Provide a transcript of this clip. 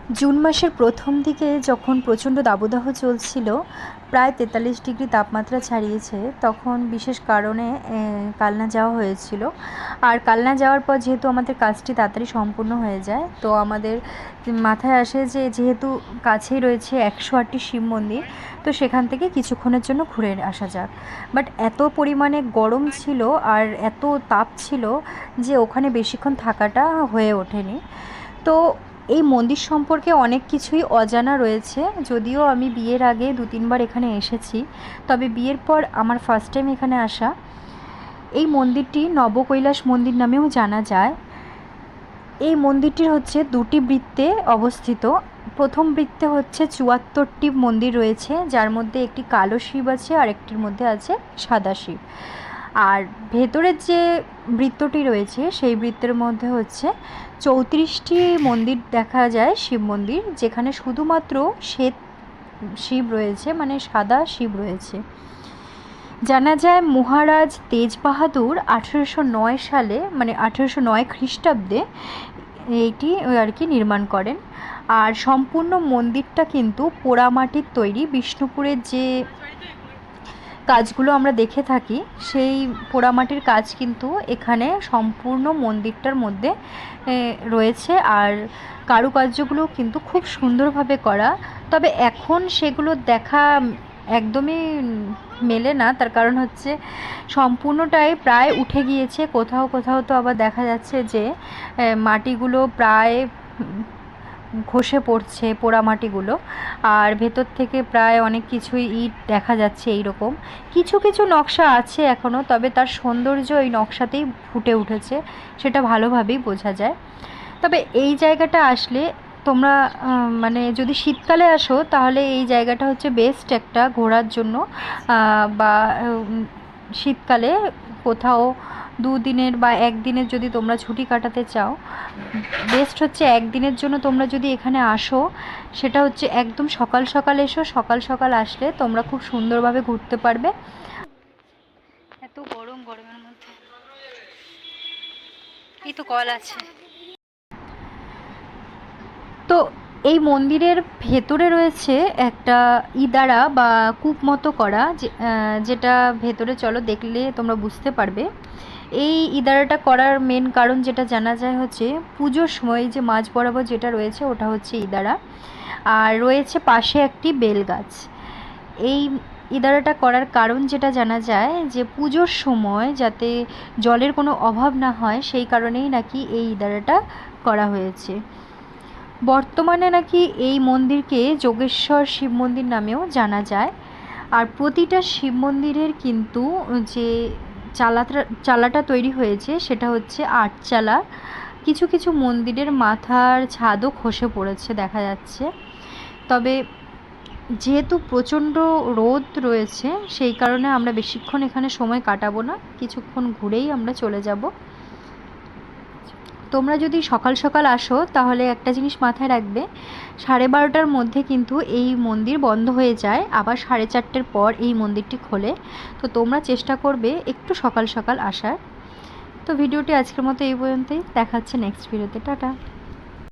June মাসের প্রথম দিকে যখন প্রচণ্ড দাবদাহ চলছিল, প্রায় 43 ডিগ্রি তাপমাত্রা ছাড়িয়েছে, তখন বিশেষ কারণে কালনা যাওয়া হয়েছিল। আর কালনা যাওয়ার পর যেহেতু আমাদের কাজটি তাড়াতাড়ি সম্পূর্ণ হয়ে যায়, তো আমাদের মাথায় আসে যে যেহেতু কাছেই রয়েছে 108টি শিব মন্দির, তো সেখান থেকে কিছুক্ষণের জন্য ঘুরে আসা যাক। বাট এত পরিমাণে গরম ছিল আর এত তাপ ছিল যে ওখানে বেশিক্ষণ থাকাটা হয়ে ওঠেনি। তো এই মন্দির সম্পর্কে অনেক কিছুই অজানা রয়েছে, যদিও আমি বিয়ের আগে 2-3 বার এখানে এসেছি, তবে বিয়ের পর আমার ফার্স্ট টাইম এখানে আসা। এই মন্দিরটি নবকৈলাস মন্দির নামেও জানা যায়। এই মন্দিরটি হচ্ছে 2টি বৃত্তে অবস্থিত। প্রথম বৃত্তে হচ্ছে 74টি মন্দির রয়েছে, যার মধ্যে একটি কালো শিব আছে আর একটির মধ্যে আছে সাদা শিব। আর ভেতরের যে বৃত্তটি রয়েছে সেই বৃত্তের মধ্যে হচ্ছে 34টি মন্দির দেখা যায়, শিব মন্দির, যেখানে শুধুমাত্র শ্বেত শিব রয়েছে, মানে সাদা শিব রয়েছে। জানা যায় মহারাজ তেজ বাহাদুর 1809 সালে, মানে 1809 খ্রিস্টাব্দে এইটি আর কি নির্মাণ করেন। আর সম্পূর্ণ মন্দিরটা কিন্তু পোড়ামাটির তৈরি। বিষ্ণুপুরের যে কাজগুলো আমরা দেখে থাকি, সেই পোড়ামাটির কাজ কিন্তু এখানে সম্পূর্ণ মন্দিরটার মধ্যে রয়েছে। আর কারুকার্যগুলো কিন্তু খুব সুন্দরভাবে করা, তবে এখন সেগুলো দেখা একদমই মেলে না। তার কারণ হচ্ছে সম্পূর্ণটাই প্রায় উঠে গিয়েছে, কোথাও কোথাও তো আবার দেখা যাচ্ছে যে মাটিগুলো প্রায় খসে পড়ছে, পোড়ামাটিগুলো। আর ভেতর থেকে প্রায় অনেক কিছুই ইট দেখা যাচ্ছে। এইরকম কিছু কিছু নকশা আছে এখনও, তবে তার সৌন্দর্য এই নকশাতেই ফুটে উঠেছে, সেটা ভালোভাবেই বোঝা যায়। তবে এই জায়গাটা আসলে তোমরা মানে যদি শীতকালে আসো তাহলে এই জায়গাটা হচ্ছে বেস্ট একটা ঘোরার জন্য। বা শীতকালে কোথাও 2 দিনের বা 1 দিনের যদি তোমরা ছুটি কাটাতে চাও, বেস্ট হচ্ছে 1 দিনের জন্য তোমরা যদি এখানে আসো, সেটা হচ্ছে একদম সকাল সকাল এসো। সকাল সকাল আসলে তোমরা খুব সুন্দরভাবে ঘুরতে পারবে। এত গরম, গরমের মধ্যে এই তো কল আছে। তো এই মন্দিরের ভেতরে রয়েছে একটা ইদারা বা কূপ মতো করা, যেটা ভেতরে চলো দেখলে তোমরা বুঝতে পারবে। এই ইদারাটা করার মেন কারণ যেটা জানা যায় হচ্ছে পুজোর সময় যে মাঝ বরাবর যেটা রয়েছে ওটা হচ্ছে ইদারা, আর রয়েছে পাশে একটি বেল গাছ। এই ইদারাটা করার কারণ যেটা জানা যায় যে পুজোর সময় যাতে জলের কোনো অভাব না হয়, সেই কারণেই নাকি এই ইদারাটা করা হয়েছে। বর্তমানে নাকি এই মন্দিরকে যোগেশ্বর শিব মন্দির নামেও জানা যায়। আর প্রতিটা শিব মন্দিরের কিন্তু যে চালাটা তৈরি হয়েছে সেটা হচ্ছে 8 চালা। কিছু কিছু মন্দিরের মাথার ছাদও খসে পড়েছে দেখা যাচ্ছে। তবে যেহেতু প্রচণ্ড রোদ রয়েছে, সেই কারণে আমরা বেশিক্ষণ এখানে সময় কাটাবো না, কিছুক্ষণ ঘুরেই আমরা চলে যাব। তোমরা যদি সকাল সকাল আসো তাহলে একটা জিনিস মাথায় রাখবে, 12:30টার মধ্যে কিন্তু এই মন্দির বন্ধ হয়ে যায়, আবার 4:30টার পর এই মন্দিরটি খোলে। তো তোমরা চেষ্টা করবে একটু সকাল সকাল আসার। তো ভিডিওটি আজকের মতো এই পর্যন্তই, দেখা হচ্ছে নেক্সট ভিডিওতে। টাটা।